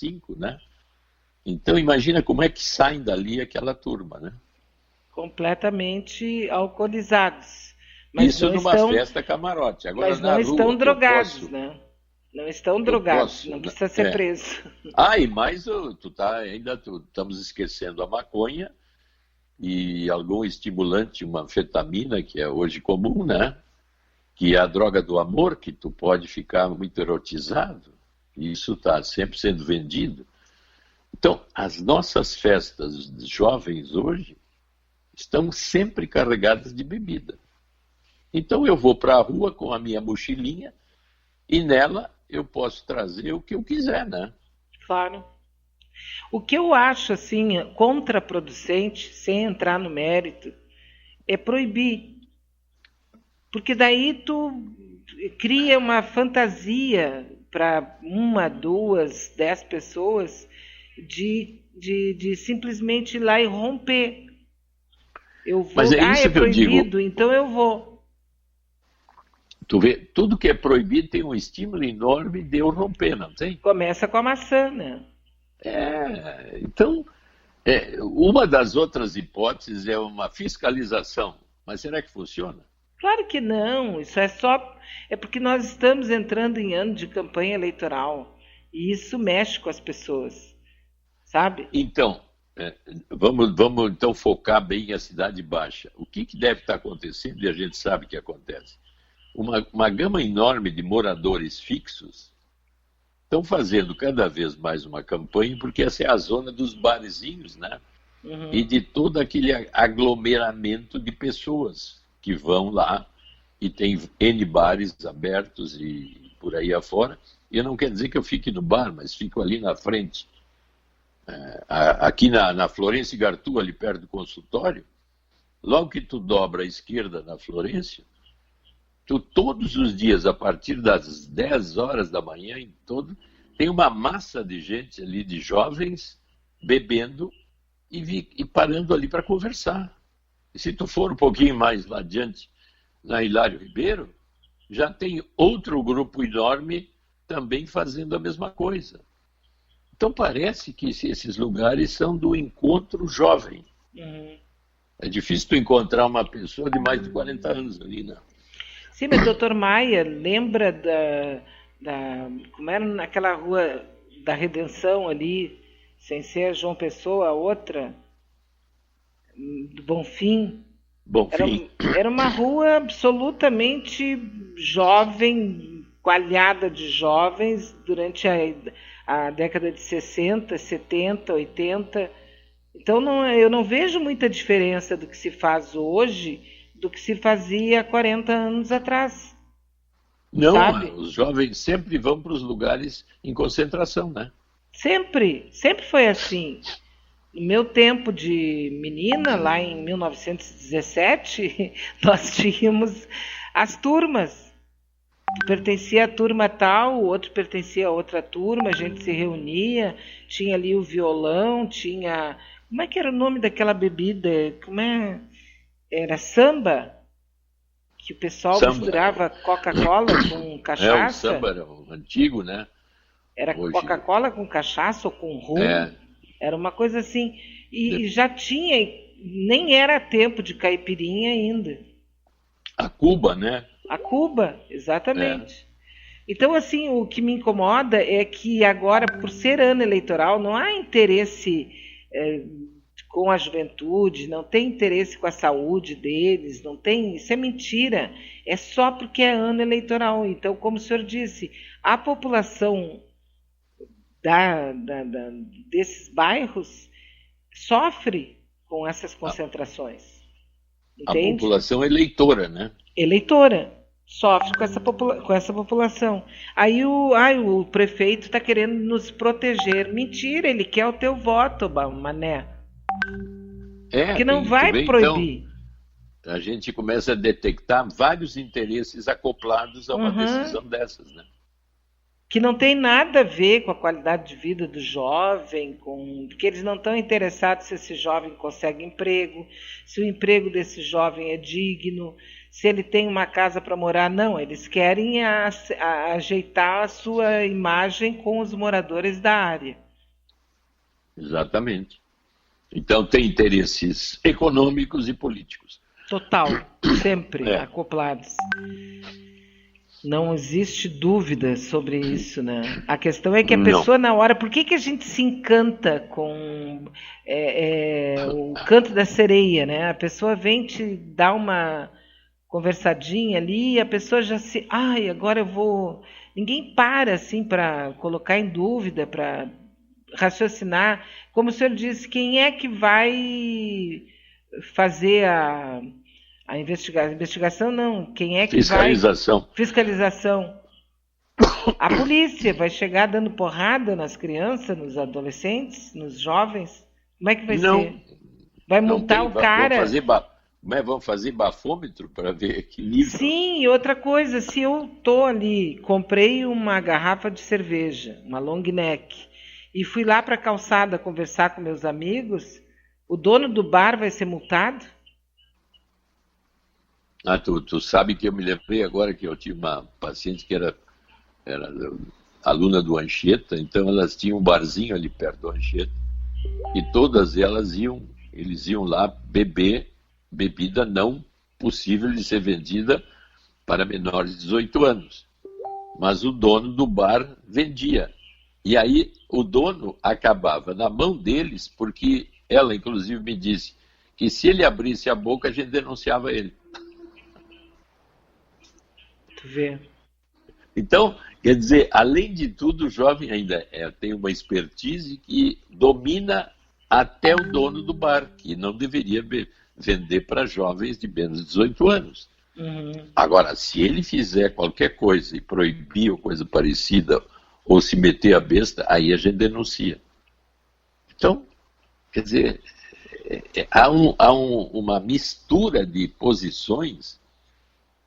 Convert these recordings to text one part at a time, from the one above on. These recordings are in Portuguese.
25, né? Então imagina como é que saem dali aquela turma, né? Completamente alcoolizados. Isso numa festa camarote. Agora Mas na não estão rua que eu drogados, posso, né? Não estão drogados, não precisa ser preso. E mais, estamos esquecendo a maconha e algum estimulante, uma anfetamina, que é hoje comum, né? Que é a droga do amor, que tu pode ficar muito erotizado. E isso está sempre sendo vendido. Então, as nossas festas jovens hoje estão sempre carregadas de bebida. Então eu vou para a rua com a minha mochilinha e nela eu posso trazer o que eu quiser, né? Claro. O que eu acho, assim, contraproducente, sem entrar no mérito, é proibir. Porque daí tu cria uma fantasia para 1, 2, 10 pessoas de simplesmente ir lá e romper. Eu vou, Mas é isso que proibido, eu digo. Então eu vou. Tu vê, tudo que é proibido tem um estímulo enorme de eu romper, não tem? Começa com a maçã, né? Então, uma das outras hipóteses é uma fiscalização. Mas será que funciona? Claro que não, isso é só... É porque nós estamos entrando em ano de campanha eleitoral e isso mexe com as pessoas, sabe? Então, vamos então focar bem em a Cidade Baixa. O que deve estar acontecendo, e a gente sabe que acontece? Uma gama enorme de moradores fixos estão fazendo cada vez mais uma campanha, porque essa é a zona dos barzinhos, né? Uhum. E de todo aquele aglomeramento de pessoas que vão lá e tem N bares abertos e por aí afora. E eu não quero dizer que eu fique no bar, mas fico ali na frente. Aqui na Florêncio Gartu, ali perto do consultório, logo que tu dobra à esquerda na Florêncio, tu todos os dias, a partir das 10 horas da manhã, tem uma massa de gente ali, de jovens, bebendo e parando ali para conversar. E se tu for um pouquinho mais lá adiante, na Hilário Ribeiro, já tem outro grupo enorme também fazendo a mesma coisa. Então parece que esses lugares são do encontro jovem. Uhum. É difícil tu encontrar uma pessoa de mais de 40 anos ali, né? Sim, mas Dr. Maia, lembra como era naquela rua da Redenção ali, sem ser a João Pessoa, a outra, do Bonfim? Bonfim. Era uma rua absolutamente jovem, coalhada de jovens durante a década de 60, 70, 80. Então eu não vejo muita diferença do que se faz hoje do que se fazia 40 anos atrás. Não, sabe? Os jovens sempre vão para os lugares em concentração, né? Sempre foi assim. No meu tempo de menina, lá em 1917, nós tínhamos as turmas. Pertencia à turma tal, o outro pertencia a outra turma, a gente se reunia, tinha ali o violão, tinha... Como é que era o nome daquela bebida? Era samba? Que o pessoal misturava Coca-Cola com cachaça. O samba era o antigo, né? Era Coca-Cola com cachaça ou com rum. Era uma coisa assim. E já tinha, nem era tempo de caipirinha ainda. A Cuba, né? A Cuba, exatamente. Então, assim, o que me incomoda é que agora, por ser ano eleitoral, não há interesse com a juventude, não tem interesse com a saúde deles, não tem, isso é mentira. É só porque é ano eleitoral. Então, como o senhor disse, a população desses bairros sofre com essas concentrações. Entende? A população eleitora, né? Eleitora. Sofre com essa população. Aí o prefeito está querendo nos proteger. Mentira, ele quer o teu voto, mané. Que não vai proibir. Então, a gente começa a detectar vários interesses acoplados a uma decisão dessas, né? Que não tem nada a ver com a qualidade de vida do jovem, porque eles não estão interessados se esse jovem consegue emprego, se o emprego desse jovem é digno, se ele tem uma casa para morar. Não, eles querem ajeitar a sua imagem com os moradores da área. Exatamente. Então tem interesses econômicos e políticos. Total, sempre acoplados. Não existe dúvida sobre isso, né? A questão é que a pessoa na hora... Por que a gente se encanta com o canto da sereia, né? A pessoa vem te dar uma conversadinha ali e a pessoa já se... Ai, agora eu vou... Ninguém para, assim, para colocar em dúvida, para raciocinar. Como o senhor disse, quem é que vai fazer a investigação não, quem é que Fiscalização. Fiscalização. A polícia vai chegar dando porrada nas crianças, nos adolescentes, nos jovens? Como é que vai ser? Vai multar o cara? Vamos fazer bafômetro para ver que nível. Sim, e outra coisa, se eu tô ali, comprei uma garrafa de cerveja, uma long neck, e fui lá para a calçada conversar com meus amigos, o dono do bar vai ser multado? Tu sabe que eu me lembrei agora que eu tinha uma paciente que era aluna do Anchieta, então elas tinham um barzinho ali perto do Anchieta, e todas eles iam lá beber bebida não possível de ser vendida para menores de 18 anos. Mas o dono do bar vendia. E aí o dono acabava na mão deles, porque ela inclusive me disse que se ele abrisse a boca, a gente denunciava ele. Ver. Então, quer dizer, além de tudo, o jovem ainda tem uma expertise que domina até o dono do bar, que não deveria vender para jovens de menos de 18 anos. Agora, se ele fizer qualquer coisa e proibir ou coisa parecida, ou se meter a besta, aí a gente denuncia. Então, quer dizer, há uma mistura de posições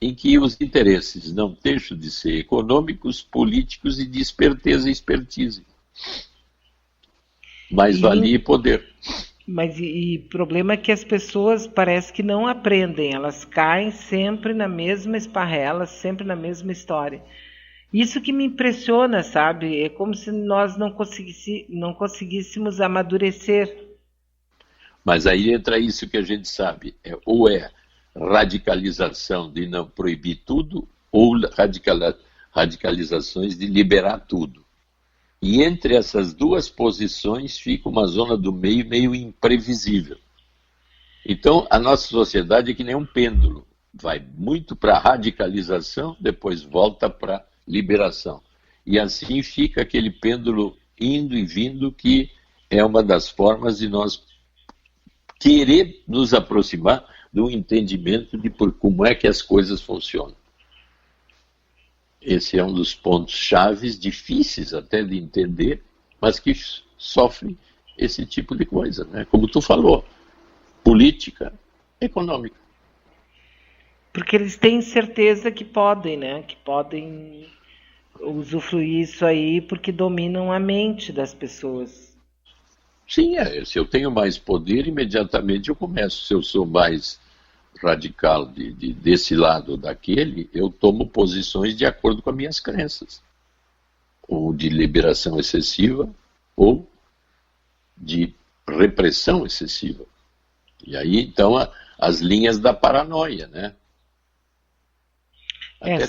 em que os interesses não deixam de ser econômicos, políticos e de esperteza e expertise. Mais-valia e poder. Mas o problema é que as pessoas parece que não aprendem, elas caem sempre na mesma esparrela, sempre na mesma história. Isso que me impressiona, sabe? É como se nós não conseguíssemos amadurecer. Mas aí entra isso que a gente sabe, ou é radicalização de não proibir tudo, ou radicalizações de liberar tudo. E entre essas duas posições fica uma zona do meio imprevisível. Então, a nossa sociedade é que nem um pêndulo. Vai muito para a radicalização, depois volta para a liberação. E assim fica aquele pêndulo indo e vindo, que é uma das formas de nós querer nos aproximar do entendimento de como é que as coisas funcionam. Esse é um dos pontos chaves, difíceis até de entender, mas que sofre esse tipo de coisa, né? Como tu falou, política, econômica. Porque eles têm certeza que podem, né? Que podem usufruir isso aí porque dominam a mente das pessoas. Sim, se eu tenho mais poder, imediatamente eu começo. Se eu sou mais radical desse lado ou daquele, eu tomo posições de acordo com as minhas crenças. Ou de liberação excessiva, ou de repressão excessiva. E aí, então, as linhas da paranoia, né?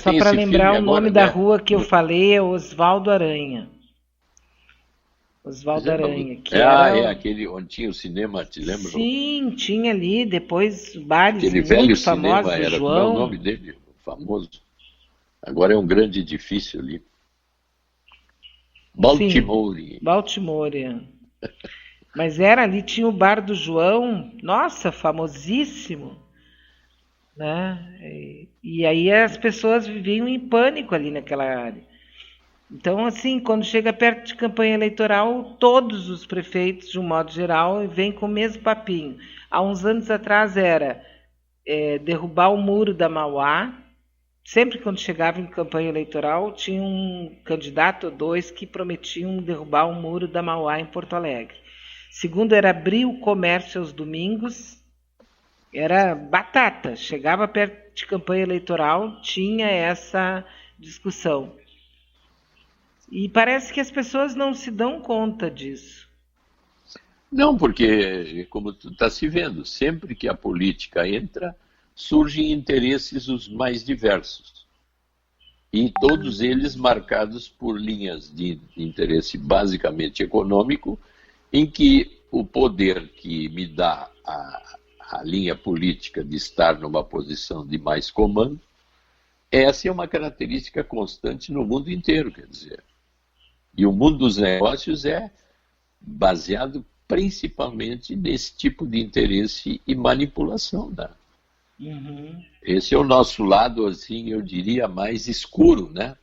Só para lembrar, o nome da rua que eu falei é Oswaldo Aranha. Oswaldo Aranha. Que era aquele onde tinha o cinema, te lembra? Sim, tinha ali, depois bares aquele muito velho famosos cinema, do João. Qual é o nome dele, famoso? Agora é um grande edifício ali. Baltimore. Sim, Baltimore. Mas era ali, tinha o bar do João, nossa, famosíssimo. Né? E aí as pessoas viviam em pânico ali naquela área. Então, assim, quando chega perto de campanha eleitoral, todos os prefeitos, de um modo geral, vêm com o mesmo papinho. Há uns anos atrás era derrubar o muro da Mauá. Sempre quando chegava em campanha eleitoral, tinha um candidato ou dois que prometiam derrubar o muro da Mauá em Porto Alegre. Segundo, era abrir o comércio aos domingos. Era batata. Chegava perto de campanha eleitoral, tinha essa discussão. E parece que as pessoas não se dão conta disso. Não, porque, como tu está se vendo, sempre que a política entra, surgem interesses os mais diversos. E todos eles marcados por linhas de interesse basicamente econômico, em que o poder que me dá a linha política de estar numa posição de mais comando, essa é uma característica constante no mundo inteiro, quer dizer. E o mundo dos negócios é baseado principalmente nesse tipo de interesse e manipulação, né? Uhum. Esse é o nosso lado, assim, eu diria, mais escuro, né?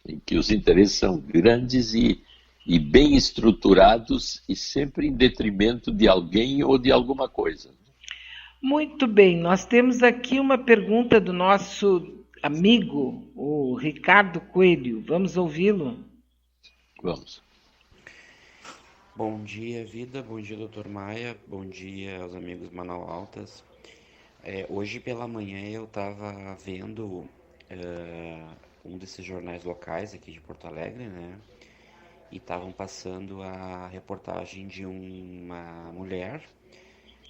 Em que os interesses são grandes e bem estruturados e sempre em detrimento de alguém ou de alguma coisa. Muito bem, nós temos aqui uma pergunta do nosso amigo, o Ricardo Coelho. Vamos ouvi-lo? Vamos. Bom dia, vida. Bom dia, doutor Maia. Bom dia aos amigos Manaus Altas. Hoje pela manhã eu estava vendo um desses jornais locais aqui de Porto Alegre, né? E estavam passando a reportagem de uma mulher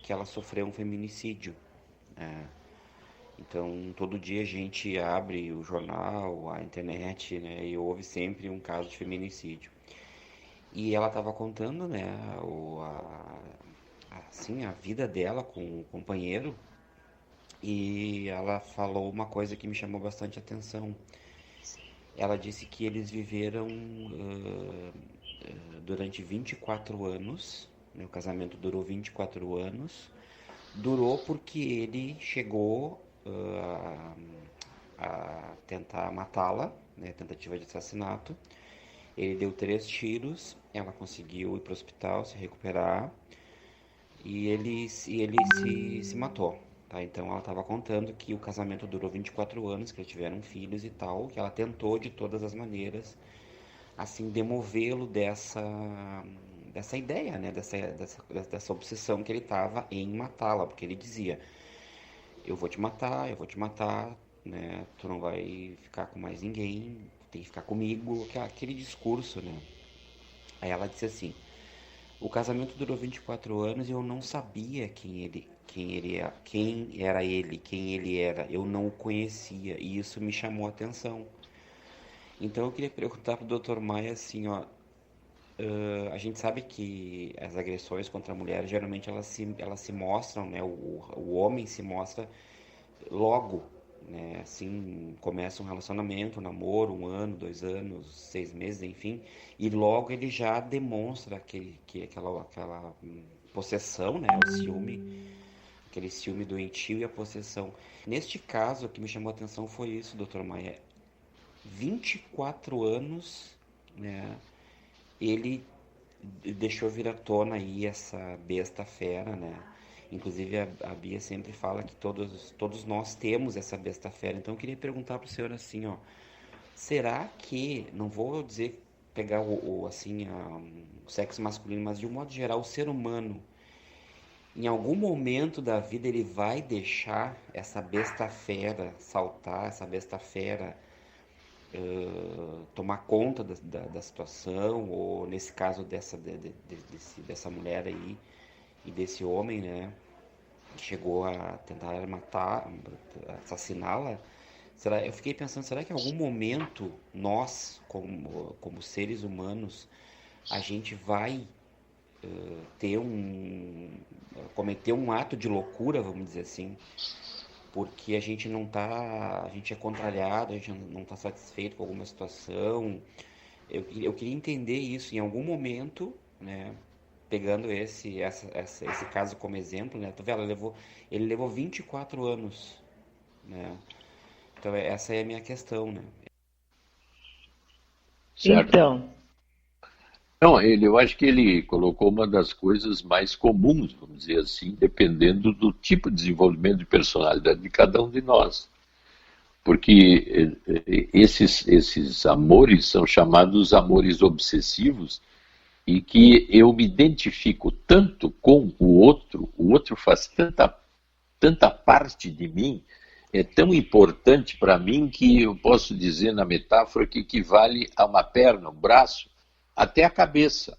que ela sofreu um feminicídio, né? Então, todo dia a gente abre o jornal, a internet, né? E ouve sempre um caso de feminicídio. E ela estava contando, né, assim, a vida dela com o companheiro, e ela falou uma coisa que me chamou bastante atenção. Ela disse que eles viveram durante 24 anos, né, o casamento durou 24 anos, durou porque ele chegou a tentar matá-la, né, tentativa de assassinato. Ele deu 3 tiros, ela conseguiu ir para o hospital, se recuperar, e ele se matou, tá? Então ela estava contando que o casamento durou 24 anos, que eles tiveram filhos e tal, que ela tentou de todas as maneiras, assim, demovê-lo dessa ideia, né? Dessa obsessão que ele estava em matá-la, porque ele dizia: eu vou te matar, né? Tu não vai ficar com mais ninguém, tem que ficar comigo, aquele discurso, né? Aí ela disse assim: o casamento durou 24 anos e eu não sabia quem era ele, quem ele era. Eu não o conhecia e isso me chamou a atenção. Então eu queria perguntar pro Dr. Maia assim, ó, a gente sabe que as agressões contra a mulher geralmente elas se mostram, né? O homem se mostra logo, né? Assim, começa um relacionamento, um namoro, 1 ano, 2 anos, 6 meses, enfim, e logo ele já demonstra aquela possessão, né? O ciúme, aquele ciúme doentio e a possessão. Neste caso, o que me chamou a atenção foi isso, Dr. Maia. 24 anos, né? Ele deixou vir à tona aí essa besta fera, né? Inclusive a Bia sempre fala que todos nós temos essa besta fera. Então eu queria perguntar para o senhor assim, ó, será que, não vou dizer pegar o sexo masculino, mas de um modo geral o ser humano, em algum momento da vida ele vai deixar essa besta fera saltar, essa besta fera tomar conta da situação, ou nesse caso dessa mulher aí e desse homem, né, que chegou a tentar matar, assassiná-la. Eu fiquei pensando, será que em algum momento nós, como seres humanos, a gente vai cometer um ato de loucura, vamos dizer assim, porque a gente é contrariado, a gente não está satisfeito com alguma situação. Eu queria entender isso em algum momento, né? Pegando esse caso como exemplo, né? Tu vê, ele levou 24 anos, né? Então essa é a minha questão, né? Certo. Então, Não, eu acho que ele colocou uma das coisas mais comuns, vamos dizer assim, dependendo do tipo de desenvolvimento de personalidade de cada um de nós. Porque esses amores são chamados amores obsessivos, e que eu me identifico tanto com o outro faz tanta parte de mim, é tão importante para mim que eu posso dizer na metáfora que equivale a uma perna, um braço, até a cabeça.